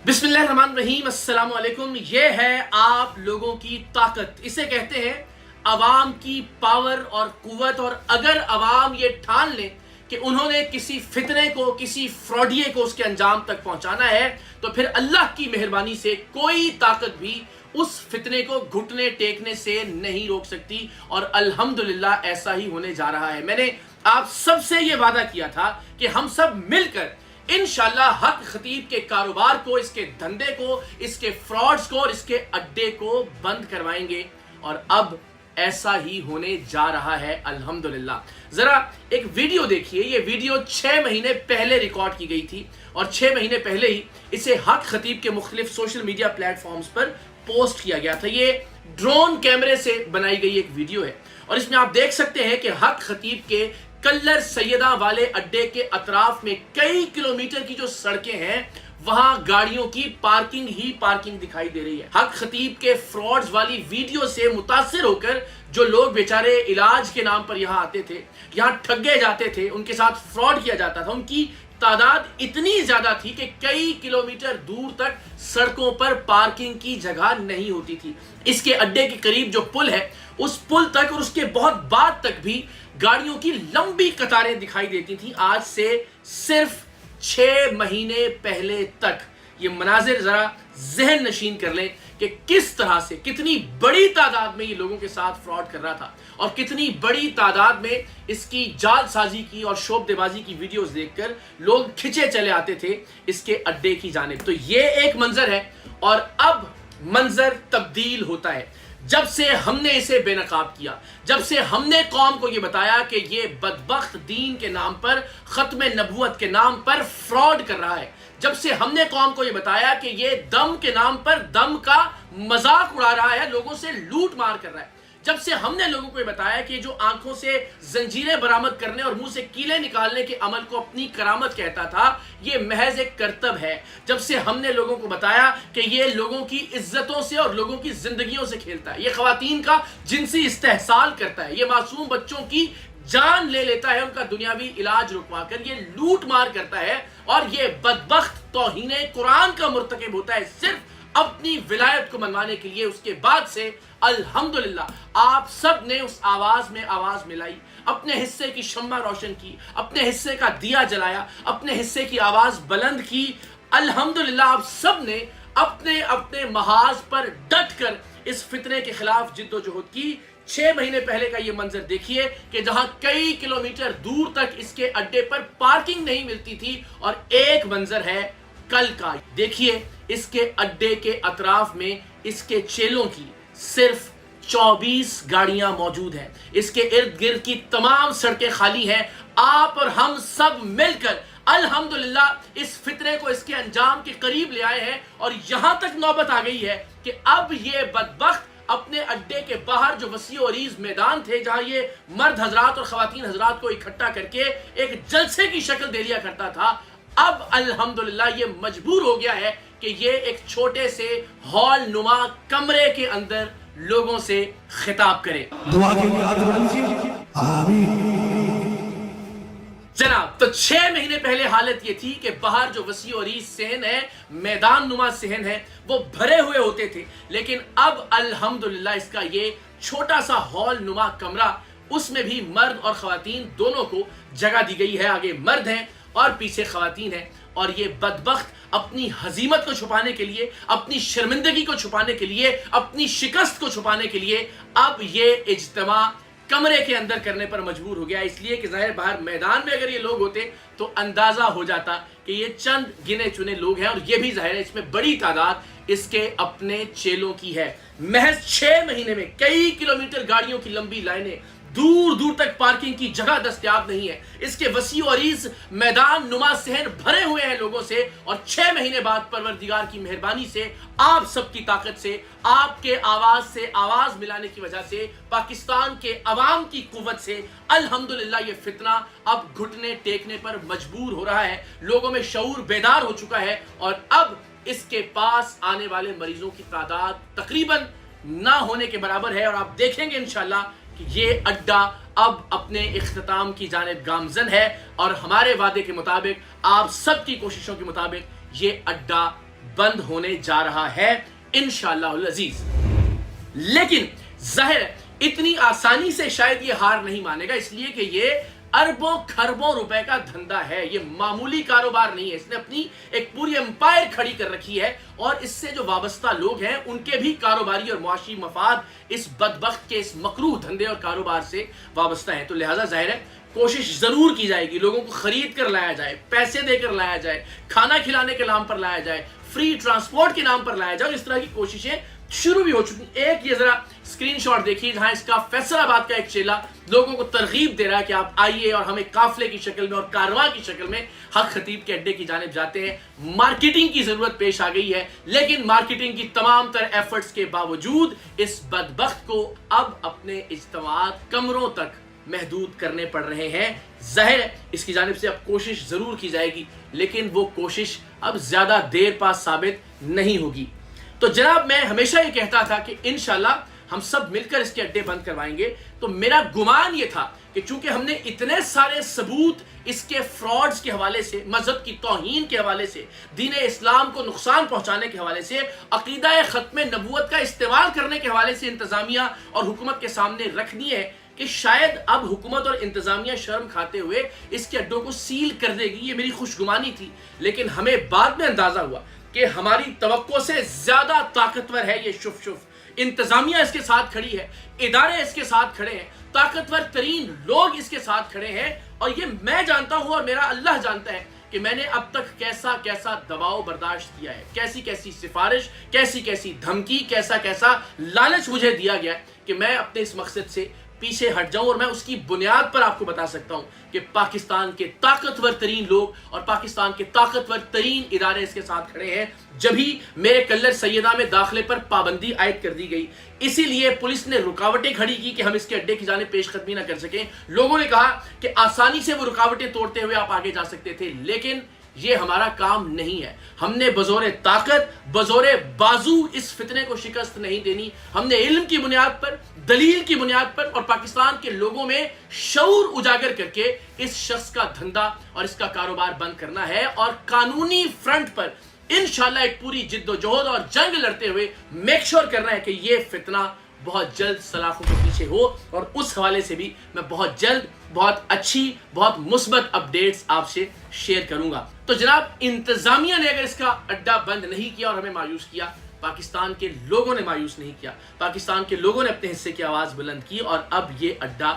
बिस्मिल्लाहिर्रहमानिर्रहीम, अस्सलाम वालेकुम। ये है आप लोगों की ताकत, इसे कहते हैं अवाम की पावर और कुव्वत। और अगर अवाम ये ठान ले कि उन्होंने किसी फितने को, किसी फ्रॉडिये को उसके अंजाम तक पहुंचाना है, तो फिर अल्लाह की मेहरबानी से कोई ताकत भी उस फितने को घुटने टेकने से नहीं रोक सकती। और अल्हम्दुलिल्लाह ऐसा ही होने जा रहा है। मैंने आप सबसे ये वादा किया था कि हम सब मिलकर इंशाअल्लाह हक खतीब के कारोबार को, इसके धंधे को, इसके फ्रॉड्स को और इसके अड्डे को बंद करवाएंगे। और अब ऐसा ही होने जा रहा है अल्हम्दुलिल्लाह। जरा एक वीडियो देखिए। ये वीडियो 6 महीने पहले रिकॉर्ड की गई थी और 6 महीने पहले ही इसे हक खतीब के मुख्तलिफ सोशल मीडिया प्लेटफॉर्म्स पर पोस्ट किया गया था। ये ड्रोन कैमरे से बनाई गई एक वीडियो है और इसमें आप देख सकते हैं कि हक खतीब के कल्लर सैयदा वाले अड्डे के अतराफ में कई किलोमीटर की जो सड़कें हैं, वहां गाड़ियों की पार्किंग ही पार्किंग दिखाई दे रही है। हक खतीब के फ्रॉड्स वाली वीडियो से मुतासिर होकर जो लोग बेचारे इलाज के नाम पर यहां आते थे, यहां ठगे जाते थे, उनके साथ फ्रॉड किया जाता था, उनकी तादाद इतनी ज्यादा थी कि कई किलोमीटर दूर तक सड़कों पर पार्किंग की जगह नहीं होती थी। इसके अड्डे के करीब जो पुल है, उस पुल तक और उसके बहुत बाद तक भी गाड़ियों की लंबी कतारें दिखाई देती थी। आज से सिर्फ 6 महीने पहले तक ये मनाजिर जरा जहन नशीन कर लें कि किस तरह से, कितनी बड़ी तादाद में ये लोगों के साथ फ्रॉड कर रहा था और कितनी बड़ी तादाद में इसकी जालसाजी की और शोबदेबाजी की वीडियोस देखकर लोग खिंचे चले आते थे इसके अड्डे की जानिब। तो ये एक मंजर है और अब मंजर तब्दील होता है। जब से हमने इसे बेनकाब किया, जब से हमने कौम को ये बताया कि ये बदबख्त दीन के नाम पर, खत्म नबूवत के नाम पर फ्रॉड कर रहा है, जब से हमने कौम को ये बताया कि ये दम के नाम पर दम का मजाक उड़ा रहा है, लोगों से लूट मार कर रहा है, जब से हमने लोगों को ये बताया कि जो आंखों से जंजीरें बरामद करने और मुंह से कीले निकालने के अमल को अपनी करामत कहता था, ये महज एक करतब है, जब से हमने लोगों को बताया कि ये लोगों की इज्जतों से और लोगों की जिंदगियों से खेलता है, ये खवातीन का जिनसी इस्तेहसाल करता है, ये मासूम बच्चों की जान ले लेता है, उनका दुनियावी इलाज रुकवा कर ये लूट मार करता है और ये बदबख्त तौहीने कुरान का मुर्तकिब होता है सिर्फ अपनी विलायत को मनवाने के लिए। उसके बाद से अल्हम्दुलिल्लाह आप सब ने उस आवाज में आवाज मिलाई, अपने हिस्से की शम्मा रोशन की, अपने हिस्से का दिया जलाया, अपने हिस्से की आवाज बुलंद की। अल्हम्दुलिल्लाह आप सब ने अपने अपने महाज पर डट कर इस फितने के खिलाफ जिद्दोजहद की। 6 महीने पहले का ये मंजर देखिए कि जहां कई किलोमीटर दूर तक इसके अड्डे पर पार्किंग नहीं मिलती थी, और एक मंजर है कल का। देखिए इसके अड्डे के अतराफ में इसके चेलों की सिर्फ 24 गाड़ियां मौजूद हैं। इसके इर्द गिर्द की तमाम सड़कें खाली हैं। आप और हम सब मिलकर अल्हम्दुलिल्लाह इस फितरे को इसके अंजाम के करीब ले आए हैं और यहां तक नौबत आ गई है कि अब ये बदबख्त अपने अड्डे के बाहर जो वसी और अरीज मैदान थे, जहां ये मर्द हजरात और खवातीन हजरात को इकट्ठा करके एक जलसे की शक्ल दे लिया करता था, अब अल्हम्दुलिल्लाह ये मजबूर हो गया है कि ये एक छोटे से हॉल नुमा कमरे के अंदर लोगों से खिताब करे। दुआ के लिए हाथ बढ़ा लीजिए, आमीन। जनाब, तो 6 महीने पहले हालत ये थी कि बाहर जो वसी और अरीज सहन है, मैदान नुमा सहन है, वो भरे हुए होते थे। लेकिन अब अल्हम्दुलिल्लाह इसका ये छोटा सा हॉल नुमा कमरा, उसमें भी मर्द और खवातीन दोनों को जगह दी गई है। आगे मर्द हैं और पीछे खवातीन हैं। और ये बदबख्त अपनी हजीमत को छुपाने के लिए, अपनी शर्मिंदगी को छुपाने के लिए, अपनी शिकस्त को छुपाने के लिए अब ये इज्तिमा कमरे के अंदर करने पर मजबूर हो गया। इसलिए कि जाहिर बाहर मैदान में अगर ये लोग होते तो अंदाजा हो जाता कि ये चंद गिने चुने लोग हैं, और ये भी जाहिर है इसमें बड़ी तादाद इसके अपने चेलों की है। महज 6 महीने में कई किलोमीटर गाड़ियों की लंबी लाइनें, दूर दूर तक पार्किंग की जगह दस्तयाब नहीं है। इसके वसी और अरीज मैदान नुमा सहन भरे हुए हैं लोगों से। और 6 महीने बाद परवरदिगार की मेहरबानी से, आप सबकी ताकत से, आपके आवाज से आवाज मिलाने की वजह से, पाकिस्तान के अवाम की कुव्वत से अल्हम्दुलिल्लाह ये फितना अब घुटने टेकने पर मजबूर हो रहा है। लोगों में शऊर बेदार हो चुका है और अब इसके पास आने वाले मरीजों की तादाद तकरीबन ना होने के बराबर है। और आप देखेंगे इंशाल्लाह कि ये अड्डा अब अपने इख्तिताम की जानिब गामजन है और हमारे वादे के मुताबिक, आप सबकी कोशिशों के मुताबिक ये अड्डा बंद होने जा रहा है इंशाअल्लाह अज़ीज। लेकिन जाहिर है इतनी आसानी से शायद ये हार नहीं मानेगा, इसलिए कि ये अरबों खरबों रुपए का धंधा है, ये मामूली कारोबार नहीं है। इसने अपनी एक पूरी एम्पायर खड़ी कर रखी है और इससे जो वाबस्ता लोग हैं उनके भी कारोबारी और मुआशी मफाद इस बदबख्त के इस मकरूह धंधे और कारोबार से वाबस्ता है। तो लिहाजा जाहिर है कोशिश जरूर की जाएगी, लोगों को खरीद कर लाया जाए, पैसे देकर लाया जाए, खाना खिलाने के नाम पर लाया जाए, फ्री ट्रांसपोर्ट के नाम पर लाया जाए। इस तरह की कोशिशें शुरू भी हो चुकी। एक ये जरा स्क्रीनशॉट देखिए जहां इसका फैसलाबाद का एक चेला लोगों को तरगीब दे रहा है कि आप आइए और हमें काफले की शक्ल में और कारवां की शक्ल में हक खतीब के अड्डे की जानिब जाते हैं। मार्केटिंग की जरूरत पेश आ गई है, लेकिन मार्केटिंग की तमाम तर एफर्ट्स के बावजूद इस बदबख्त को अब अपने इज्तिमात कमरों तक महदूद करने पड़ रहे हैं। जाहिर है इसकी जानिब से अब कोशिश जरूर की जाएगी, लेकिन वो कोशिश अब ज्यादा देर पास साबित नहीं होगी। तो जनाब मैं हमेशा ये कहता था कि इंशाल्लाह हम सब मिलकर इसके अड्डे बंद करवाएंगे। तो मेरा गुमान ये था कि चूंकि हमने इतने सारे सबूत इसके फ्रॉड्स के हवाले से, मजहब की तौहीन के हवाले से, दीन इस्लाम को नुकसान पहुंचाने के हवाले से, अकीदा खत्म नबूवत का इस्तेमाल करने के हवाले से इंतजामिया और हुकूमत के सामने रख दिए है कि शायद अब हुकूमत और इंतजामिया शर्म खाते हुए इसके अड्डों को सील कर देगी। ये मेरी खुशगुमानी थी, लेकिन हमें बाद में अंदाजा हुआ कि हमारी तवक्को से ज्यादा ताकतवर है ये शुफ। इंतजामिया इसके साथ खड़ी है, इदारे इसके साथ खड़े हैं, ताकतवर तरीन लोग इसके साथ खड़े हैं। और ये मैं जानता हूं और मेरा अल्लाह जानता है कि मैंने अब तक कैसा कैसा दबाव बर्दाश्त किया है, कैसी कैसी सिफारिश, कैसी कैसी धमकी, कैसा कैसा लालच मुझे दिया गया कि मैं अपने इस मकसद से पीछे हट जाऊं। और मैं उसकी बुनियाद पर आपको बता सकता हूं कि पाकिस्तान के ताकतवर तरीन लोग और पाकिस्तान के ताकतवर तरीन इदारे इसके साथ खड़े हैं। जब ही मेरे कल्लर सैयदा में दाखिले पर पाबंदी आयद कर दी गई, इसीलिए पुलिस ने रुकावटें खड़ी की कि हम इसके अड्डे की जानिब पेशकदमी ना कर सकें। लोगों ने कहा कि आसानी से वो रुकावटें तोड़ते हुए आप आगे जा सकते थे, लेकिन ये हमारा काम नहीं है। हमने बजोरे ताकत, बजोरे बाजू इस फितने को शिकस्त नहीं देनी। हमने इल्म की बुनियाद पर, दलील की बुनियाद पर और पाकिस्तान के लोगों में शऊर उजागर करके इस शख्स का धंधा और इसका कारोबार बंद करना है और कानूनी फ्रंट पर इंशाल्लाह एक पूरी जिद्दोजहद और जंग लड़ते हुए मेक श्योर करना है कि ये फितना बहुत जल्द सलाखों के पीछे हो। और उस हवाले से भी मैं बहुत जल्द बहुत अच्छी, बहुत मुस्बत अपडेट्स आपसे शेयर करूंगा। तो जनाब इंतजामिया ने अगर इसका अड्डा बंद नहीं किया और हमें मायूस किया, पाकिस्तान के लोगों ने मायूस नहीं किया। पाकिस्तान के लोगों ने अपने हिस्से की आवाज बुलंद की और अब ये अड्डा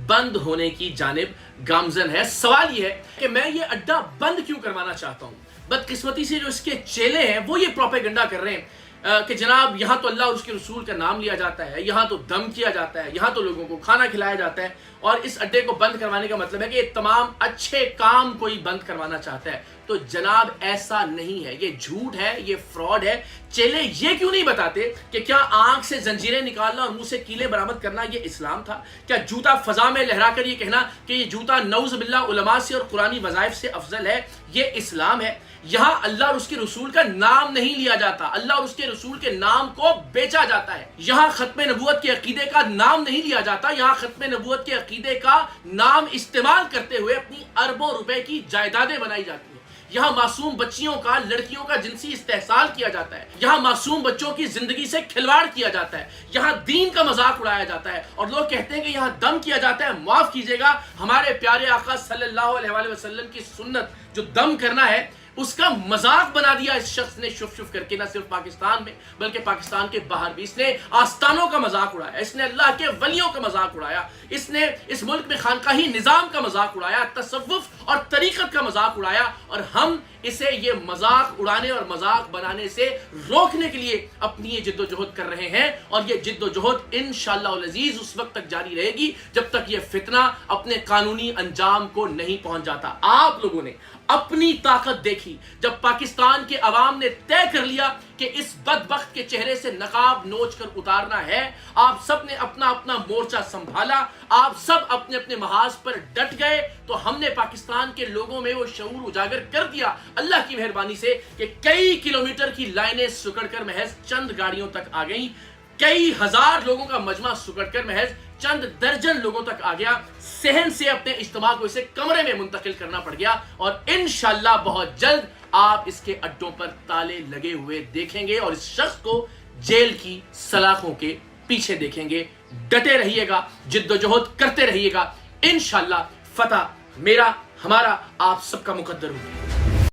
बंद होने की जानिब गामजन है। सवाल ये है कि मैं ये अड्डा बंद क्यों करवाना चाहता हूं। बदकिस्मती से जो इसके चेले हैं वो ये प्रोपेगेंडा कर रहे हैं कि जनाब यहाँ तो अल्लाह और उसके रसूल का नाम लिया जाता है, यहाँ तो दम किया जाता है, यहाँ तो लोगों को खाना खिलाया जाता है, और इस अड्डे को बंद करवाने का मतलब है कि ये तमाम अच्छे काम कोई बंद करवाना चाहता है। तो जनाब ऐसा नहीं है, ये झूठ है, ये फ्रॉड है। चेले ये क्यों नहीं बताते कि क्या आंख से जंजीरें निकालना और मुंह से कीले बरामद करना ये इस्लाम था? क्या जूता फजा में लहरा कर ये कहना कि ये जूता नऊज़ बिल्लाह उलमा से और कुरानी वज़ाइफ से अफजल है, ये इस्लाम है? यहाँ अल्लाह और उसके रसूल का नाम नहीं लिया जाता, अल्लाह और उसके रसूल के नाम को बेचा जाता है। यहाँ खत्म नबूवत के अकीदे का नाम नहीं लिया जाता, यहाँ खत्म नबूवत के अकीदे का नाम इस्तेमाल करते हुए अपनी अरबों रुपए की जायदादें बनाई जाती हैं। यहाँ मासूम बच्चियों का, लड़कियों का जिनसी इस्तेहसाल किया जाता है, यहाँ मासूम बच्चों की जिंदगी से खिलवाड़ किया जाता है, यहाँ दीन का मजाक उड़ाया जाता है और लोग कहते हैं कि यहाँ दम किया जाता है। माफ कीजिएगा, हमारे प्यारे आका सल्लल्लाहु अलैहि वसल्लम की सुन्नत जो दम करना है उसका मजाक बना दिया इस शख्स ने शुफ शुफ करके, न सिर्फ पाकिस्तान में बल्कि पाकिस्तान के बाहर भी। इसने आस्थानों का मजाक उड़ाया, इसने अल्लाह के वलियों का मजाक उड़ाया, इसने इस मुल्क में खानकाही निजाम का मजाक उड़ाया, तसव्वुफ और तरीकत का मजाक उड़ाया, और हम इसे ये मजाक उड़ाने और मजाक बनाने से रोकने के लिए अपनी ये जिद्दोजहद कर रहे हैं। और ये जिद्दोजहद इंशाअल्लाह अज़ीज उस वक्त तक जारी रहेगी जब तक ये फितना अपने कानूनी अंजाम को नहीं पहुंच जाता। आप लोगों ने अपनी ताकत देखी जब पाकिस्तान के अवाम ने तय कर लिया कि इस बदबख्त के चेहरे से नकाब नोच कर उतारना है। आप सब ने अपना अपना मोर्चा संभाला, आप सब अपने अपने महाज पर डट गए, तो हमने पाकिस्तान के लोगों में वो शऊर उजागर कर दिया अल्लाह की मेहरबानी से कि कई किलोमीटर की लाइनें सुकड़कर महज चंद गाड़ियों तक आ गई, कई हजार लोगों का मजमा सुकड़कर महज चंद दर्जन लोगों तक आ गया। सहन से अपने इज्तिमा को इसे कमरे में मुंतकिल करना पड़ गया और इंशाअल्लाह बहुत जल्द آپ اس کے اڈوں پر تالے لگے ہوئے دیکھیں گے اور اس شخص کو جیل کی سلاخوں کے پیچھے دیکھیں گے. ڈٹے رہیے گا, جد و جہد کرتے رہیے گا, انشاءاللہ فتح میرا, ہمارا, آپ سب کا مقدر ہوگا.